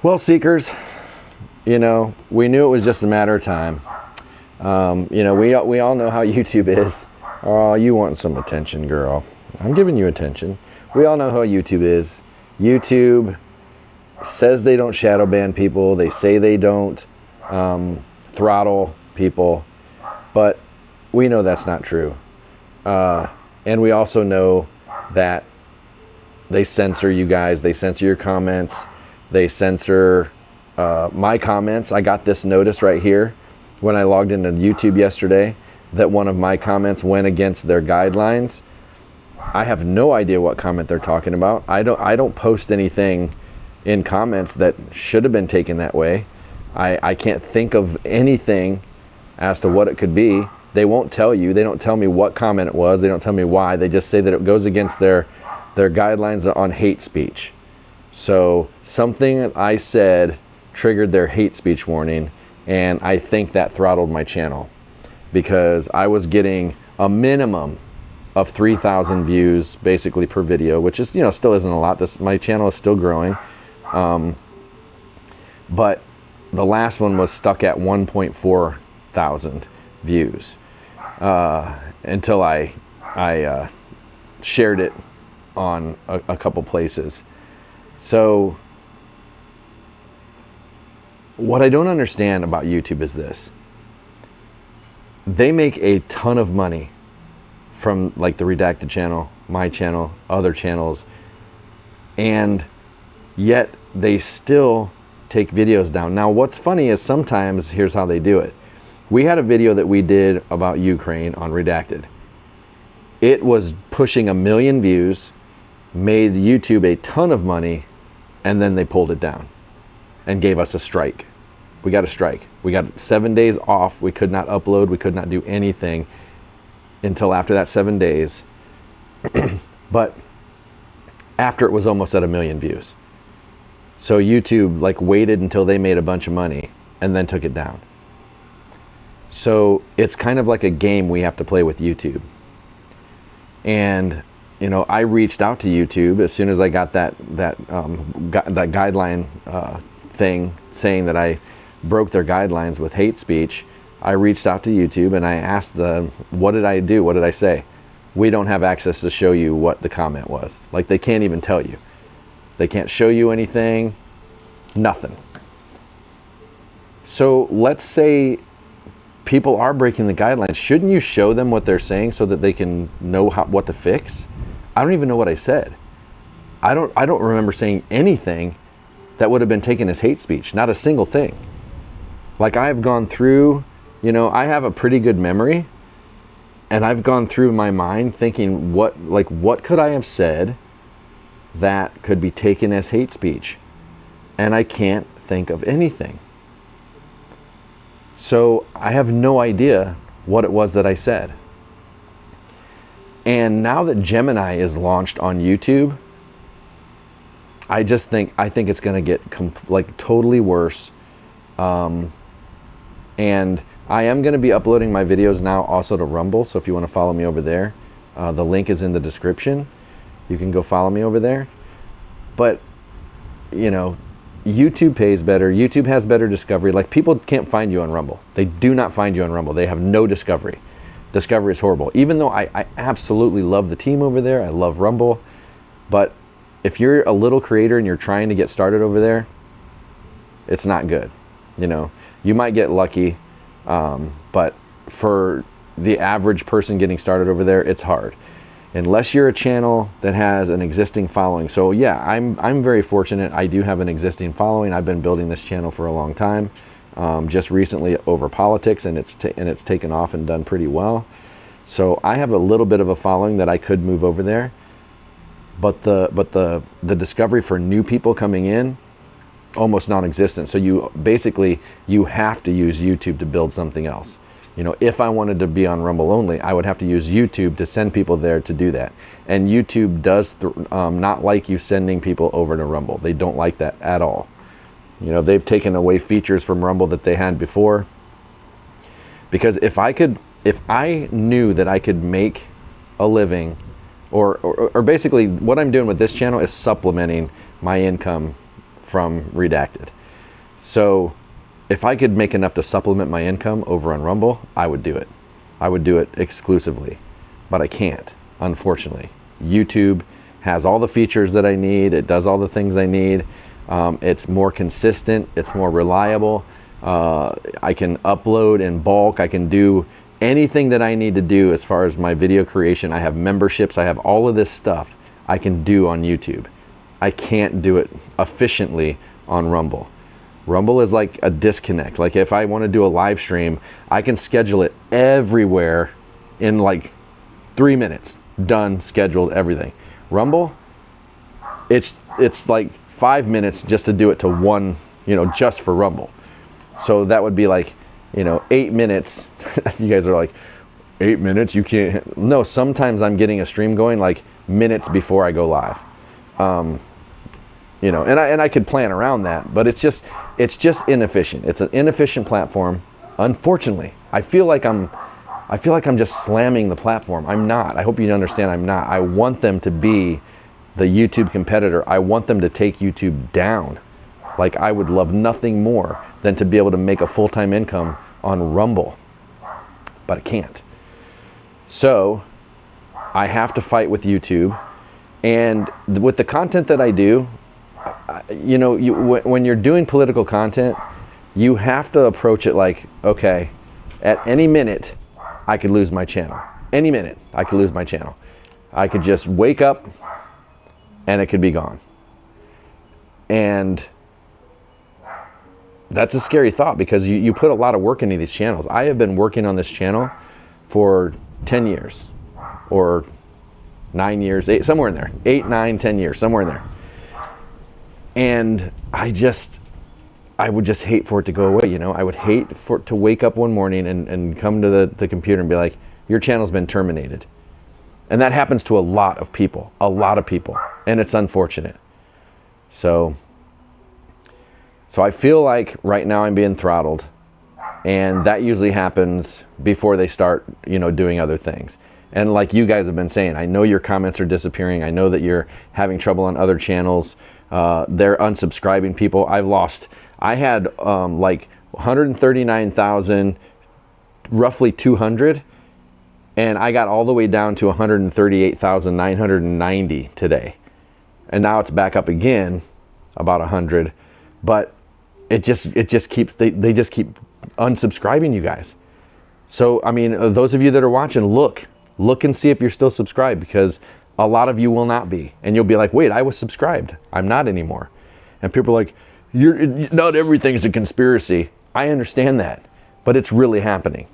Well, Seekers, we knew it was just a matter of time. We all know how YouTube is. Oh, you want some attention, girl. I'm giving you attention. We all know how YouTube is. YouTube says they don't shadow ban people. They say they don't throttle people. But we know that's not true. And we also know that they censor you guys. They censor your comments. They censor my comments. I got this notice right here when I logged into YouTube yesterday that one of my comments went against their guidelines. I have no idea what comment they're talking about. I don't post anything in comments that should have been taken that way. I can't think of anything as to what it could be. They won't tell you. They don't tell me what comment it was. They don't tell me why. They just say that it goes against their guidelines on hate speech. So something that I said triggered their hate speech warning, and I think that throttled my channel because I was getting a minimum of 3,000 views basically per video, which is, still isn't a lot. My channel is still growing. But the last one was stuck at 1.4 thousand views until I shared it on a couple places. So what I don't understand about YouTube is this. They make a ton of money from like the Redacted channel, my channel, other channels, and yet they still take videos down. Now what's funny is sometimes here's how they do it. We had a video that we did about Ukraine on Redacted. It was pushing 1 million views, made YouTube a ton of money, and then they pulled it down and gave us a strike. We got a strike. We got 7 days off. We could not upload. We could not do anything until after that 7 days. But after it was almost at 1 million views. So YouTube waited until they made a bunch of money and then took it down. So it's kind of like a game we have to play with YouTube. And I reached out to YouTube as soon as I got that guideline thing saying that I broke their guidelines with hate speech. I reached out to YouTube and I asked them, what did I do? What did I say? We don't have access to show you what the comment was. They can't even tell you. They can't show you anything, nothing. So let's say people are breaking the guidelines. Shouldn't you show them what they're saying so that they can know what to fix? I don't even know what I said. I don't remember saying anything that would have been taken as hate speech. Not a single thing. I've gone through, I have a pretty good memory, and I've gone through my mind thinking what could I have said that could be taken as hate speech? And I can't think of anything. So I have no idea what it was that I said. And now that Gemini is launched on YouTube, I think it's going to get totally worse. And I am going to be uploading my videos now also to Rumble. So if you want to follow me over there, the link is in the description. You can go follow me over there. But, YouTube pays better. YouTube has better discovery. People can't find you on Rumble. They do not find you on Rumble. They have no discovery. Discovery is horrible. Even though I absolutely love the team over there. I love Rumble. But if you're a little creator and you're trying to get started over there, it's not good. You might get lucky. But for the average person getting started over there, it's hard. Unless you're a channel that has an existing following. So yeah, I'm very fortunate. I do have an existing following. I've been building this channel for a long time. Just recently over politics, and it's taken off and done pretty well. So I have a little bit of a following that I could move over there. But the discovery for new people coming in, almost non-existent. So you have to use YouTube to build something else. If I wanted to be on Rumble only, I would have to use YouTube to send people there to do that. And YouTube does not like you sending people over to Rumble. They don't like that at all. They've taken away features from Rumble that they had before. Because if I knew that I could make a living, or basically what I'm doing with this channel is supplementing my income from redacted. So if I could make enough to supplement my income over on Rumble, I would do it. I would do it exclusively, but I can't, unfortunately. YouTube has all the features that I need. It does all the things I need. It's more consistent. It's more reliable. I can upload in bulk. I can do anything that I need to do as far as my video creation. I have memberships. I have all of this stuff I can do on YouTube. I can't do it efficiently on Rumble. Rumble is like a disconnect. Like if I want to do a live stream, I can schedule it everywhere in like 3 minutes. Done, scheduled, everything. Rumble, it's like 5 minutes just to do it to one, just for Rumble. So that would be like, 8 minutes. You guys are like, 8 minutes? You can't. No, sometimes I'm getting a stream going like minutes before I go live. And I could plan around that, but it's just inefficient. It's an inefficient platform. Unfortunately, I feel like I'm just slamming the platform. I'm not. I hope you understand I'm not. I want them to be the YouTube competitor. I want them to take YouTube down. Like I would love nothing more than to be able to make a full-time income on Rumble, but I can't. So I have to fight with YouTube, and with the content that I do, when you're doing political content, you have to approach it like, okay, at any minute, I could lose my channel. Any minute, I could lose my channel. I could just wake up and it could be gone. And that's a scary thought because you put a lot of work into these channels. I have been working on this channel for 10 years or 9 years, somewhere in there. 8, 9, 10 years, somewhere in there. And I would just hate for it to go away, I would hate for it to wake up one morning and come to the computer and be like, your channel's been terminated. And that happens to a lot of people, and it's unfortunate. So I feel like right now I'm being throttled, and that usually happens before they start, doing other things. And like you guys have been saying, I know your comments are disappearing. I know that you're having trouble on other channels. They're unsubscribing people. I had like 139,000, roughly 200, and I got all the way down to 138,990 today. And now it's back up again, about 100, but it just keeps, they just keep unsubscribing you guys. So, I mean, those of you that are watching, look and see if you're still subscribed, because a lot of you will not be. And you'll be like, wait, I was subscribed. I'm not anymore. And people are like, not everything's a conspiracy. I understand that, but it's really happening.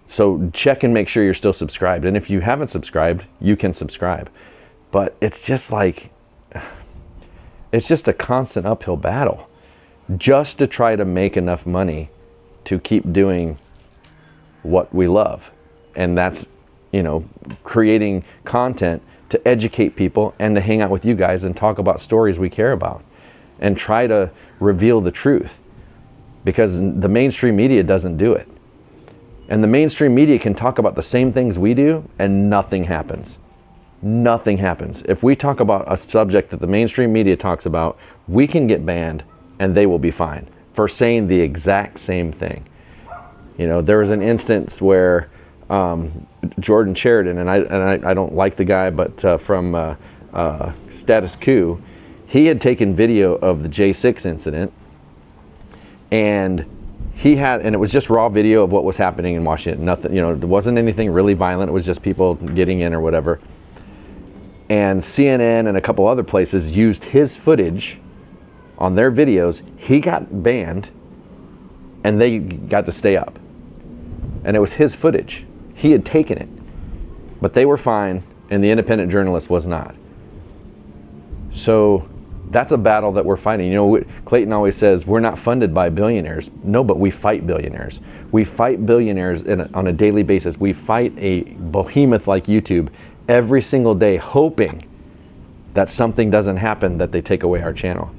So check and make sure you're still subscribed. And if you haven't subscribed, you can subscribe. But it's just like, it's just a constant uphill battle just to try to make enough money to keep doing what we love. And that's, creating content to educate people and to hang out with you guys and talk about stories we care about and try to reveal the truth, because the mainstream media doesn't do it. And the mainstream media can talk about the same things we do and nothing happens. Nothing happens. If we talk about a subject that the mainstream media talks about, we can get banned and they will be fine for saying the exact same thing. There was an instance where Jordan Sheridan, and I don't like the guy, but from Status Quo, he had taken video of the J6 incident, and it was just raw video of what was happening in Washington. Nothing, there wasn't anything really violent. It was just people getting in or whatever. And CNN and a couple other places used his footage on their videos. He got banned, and they got to stay up. And it was his footage. He had taken it, but they were fine, and the independent journalist was not. So that's a battle that we're fighting. Clayton always says, we're not funded by billionaires. No, but we fight billionaires. We fight billionaires on a daily basis. We fight a behemoth like YouTube every single day, hoping that something doesn't happen, that they take away our channel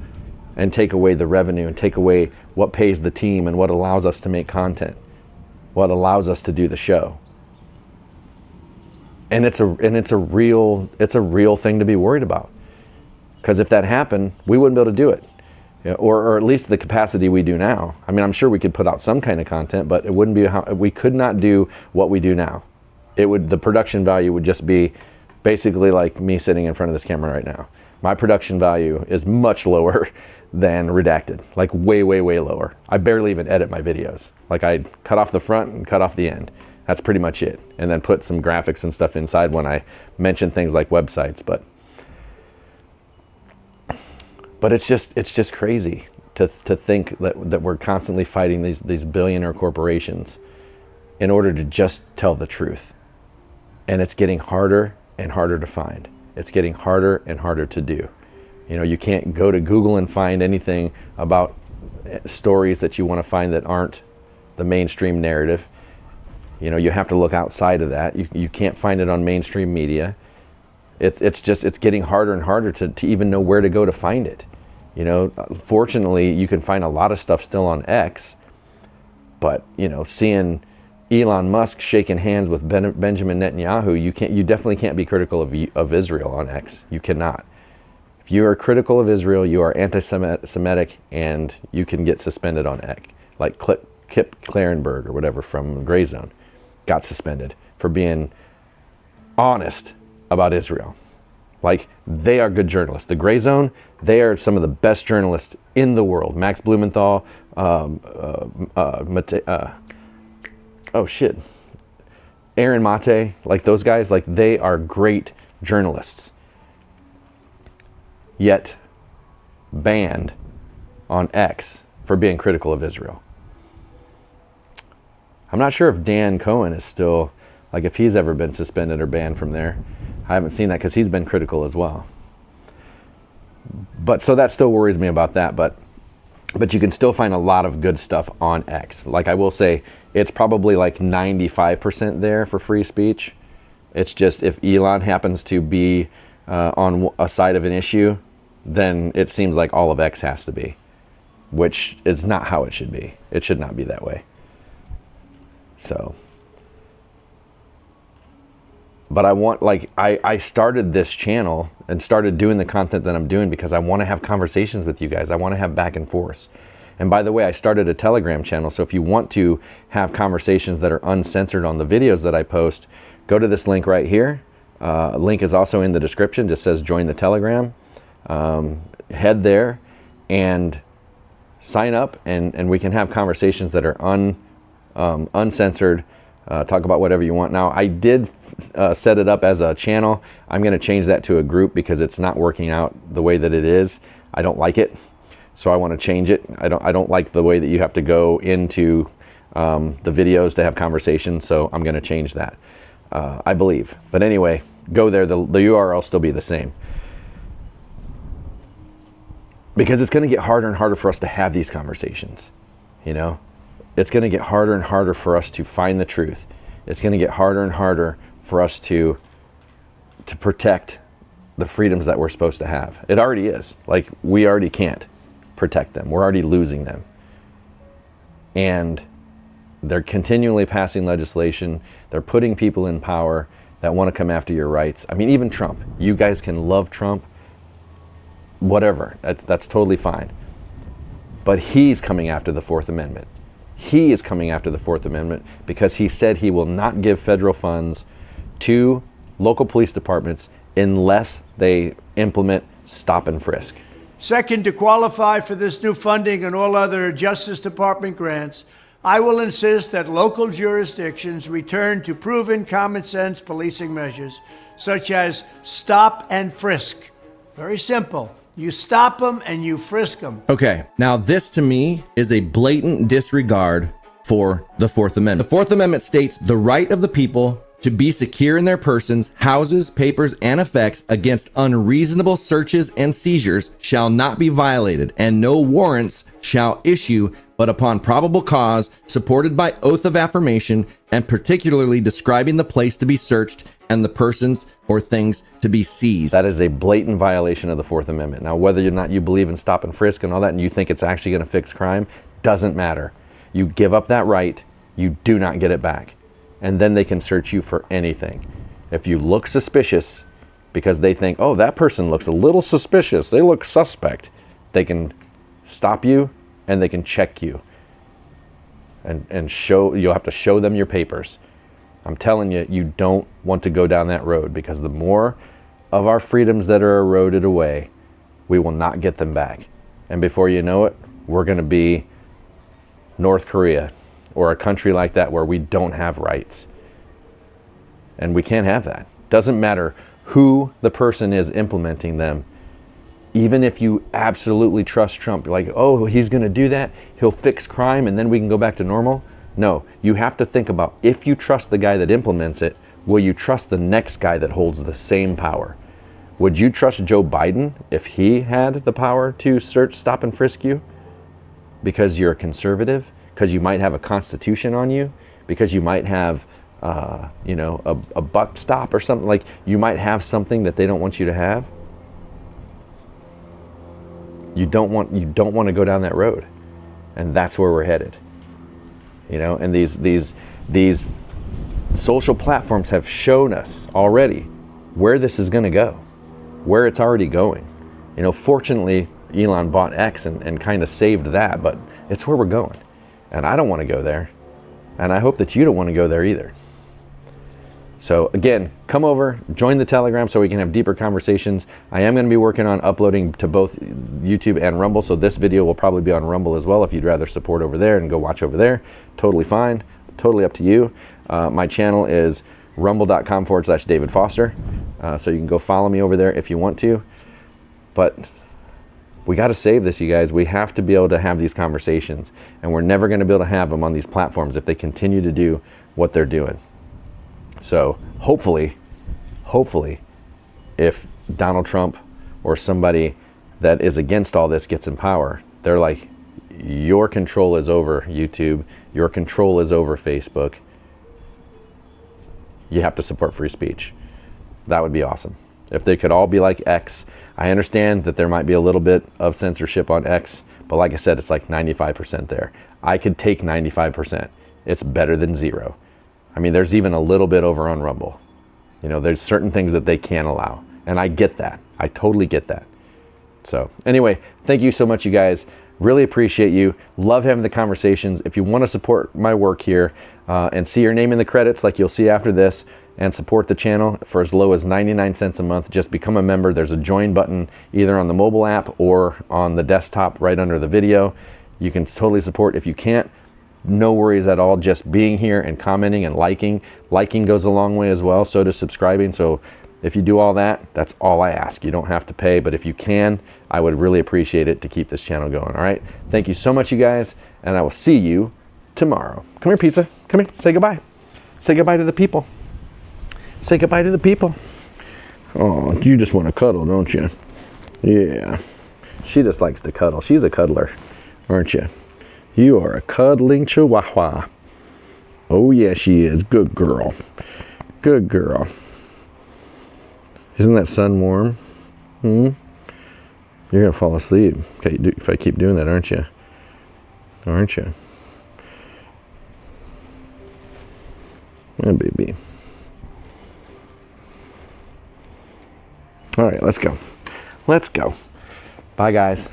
and take away the revenue and take away what pays the team and what allows us to make content, what allows us to do the show. And it's a real thing to be worried about. Because if that happened, we wouldn't be able to do it. Yeah, or at least the capacity we do now. I mean, I'm sure we could put out some kind of content, but it wouldn't be how we could not do what we do now. The production value would just be basically like me sitting in front of this camera right now. My production value is much lower than Redacted, like way, way, way lower. I barely even edit my videos. Like I cut off the front and cut off the end. That's pretty much it. And then put some graphics and stuff inside when I mention things like websites. But it's just crazy to think that we're constantly fighting these billionaire corporations in order to just tell the truth. And it's getting harder and harder to find. It's getting harder and harder to do. You know, you can't go to Google and find anything about stories that you want to find that aren't the mainstream narrative. You know, you have to look outside of that. You can't find it on mainstream media. It's getting harder and harder to even know where to go to find it. You know, fortunately, you can find a lot of stuff still on X, but, you know, seeing Elon Musk shaking hands with Benjamin Netanyahu, you definitely can't be critical of Israel on X. You cannot. If you are critical of Israel, you are anti-Semitic, and you can get suspended on X. Like Kip Clarenberg or whatever from Gray Zone got suspended for being honest about Israel. Like, they are good journalists. The Gray Zone, they are some of the best journalists in the world. Max Blumenthal, Aaron Mate, like those guys, like they are great journalists. Yet banned on X for being critical of Israel. I'm not sure if Dan Cohen is still, like if he's ever been suspended or banned from there. I haven't seen that because he's been critical as well. But so that still worries me about that. But you can still find a lot of good stuff on X. Like I will say, it's probably like 95% there for free speech. It's just if Elon happens to be on a side of an issue, then it seems like all of X has to be, which is not how it should be. It should not be that way. So, but I started this channel and started doing the content that I'm doing because I want to have conversations with you guys. I want to have back and forth. And by the way, I started a Telegram channel. So if you want to have conversations that are uncensored on the videos that I post, go to this link right here. Link is also in the description. Just says join the Telegram. Head there and sign up, and we can have conversations that are uncensored. Talk about whatever you want. Now, I did set it up as a channel. I'm going to change that to a group because it's not working out the way that it is. I don't like it, so I want to change it. I don't like the way that you have to go into the videos to have conversations, so I'm going to change that. I believe. But anyway, go there. The URL will still be the same. Because it's going to get harder and harder for us to have these conversations, you know? It's going to get harder and harder for us to find the truth. It's going to get harder and harder for us to protect the freedoms that we're supposed to have. It already is. Like, we already can't protect them. We're already losing them. And they're continually passing legislation. They're putting people in power that want to come after your rights. I mean, even Trump. You guys can love Trump. Whatever. That's totally fine. But he's coming after the Fourth Amendment. He is coming after the Fourth Amendment because he said he will not give federal funds to local police departments unless they implement stop and frisk. Second, to qualify for this new funding and all other Justice Department grants, I will insist that local jurisdictions return to proven common sense policing measures, such as stop and frisk. Very simple. You stop them and you frisk them. Okay, now this to me is a blatant disregard for the Fourth Amendment. The Fourth Amendment states the right of the people to be secure in their persons, houses, papers, and effects against unreasonable searches and seizures shall not be violated, and no warrants shall issue but upon probable cause, supported by oath of affirmation, and particularly describing the place to be searched and the persons or things to be seized. That is a blatant violation of the Fourth Amendment. Now, whether or not you believe in stop and frisk and all that, and you think it's actually going to fix crime, doesn't matter. You give up that right, you do not get it back. And then they can search you for anything. If you look suspicious, because they think, oh, that person looks a little suspicious, they look suspect, they can stop you and they can check you. And you'll have to show them your papers. I'm telling you, you don't want to go down that road, because the more of our freedoms that are eroded away, we will not get them back. And before you know it, we're going to be North Korea or a country like that where we don't have rights. And we can't have that. Doesn't matter who the person is implementing them. Even if you absolutely trust Trump, like, oh, he's going to do that, he'll fix crime, and then we can go back to normal. No, you have to think about, if you trust the guy that implements it, will you trust the next guy that holds the same power? Would you trust Joe Biden if he had the power to search, stop, and frisk you? Because you're a conservative? Because you might have a constitution on you? Because you might have, a buck stop or something? Like, you might have something that they don't want you to have? You don't want to go down that road, and that's where we're headed. And these social platforms have shown us already where this is going to go, where it's already going. Fortunately, Elon bought X and kind of saved that, but it's where we're going, and I don't want to go there, and I hope that you don't want to go there either. So again, come over, join the Telegram so we can have deeper conversations. I am going to be working on uploading to both YouTube and Rumble, so this video will probably be on Rumble as well if you'd rather support over there and go watch over there. Totally fine, totally up to you. My channel is rumble.com/David Foster, so you can go follow me over there if you want to. But we got to save this, you guys. We have to be able to have these conversations, and we're never going to be able to have them on these platforms if they continue to do what they're doing. So hopefully, if Donald Trump or somebody that is against all this gets in power, they're like, your control is over YouTube, your control is over Facebook. You have to support free speech. That would be awesome. If they could all be like X. I understand that there might be a little bit of censorship on X, but like I said, it's like 95% there. I could take 95%. It's better than zero. I mean, there's even a little bit over on Rumble. There's certain things that they can't allow. And I get that. I totally get that. So anyway, thank you so much, you guys. Really appreciate you. Love having the conversations. If you want to support my work here and see your name in the credits like you'll see after this, and support the channel for as low as 99 cents a month, just become a member. There's a join button either on the mobile app or on the desktop right under the video. You can totally support. If you can't, no worries at all. Just being here and commenting and liking goes a long way as well. So does subscribing. So if you do all that, that's all I ask. You don't have to pay, but if you can, I would really appreciate it to keep this channel going. All right. Thank you so much, you guys, and I will see you tomorrow. Come here, pizza. Come here. Say goodbye. Say goodbye to the people. Say goodbye to the people. Oh, you just want to cuddle, don't you? Yeah. She just likes to cuddle. She's a cuddler, aren't you? You are a cuddling chihuahua. Oh, yeah, she is. Good girl. Good girl. Isn't that sun warm? You're going to fall asleep if I keep doing that, aren't you? Aren't you? Yeah, baby. All right, let's go. Let's go. Bye, guys.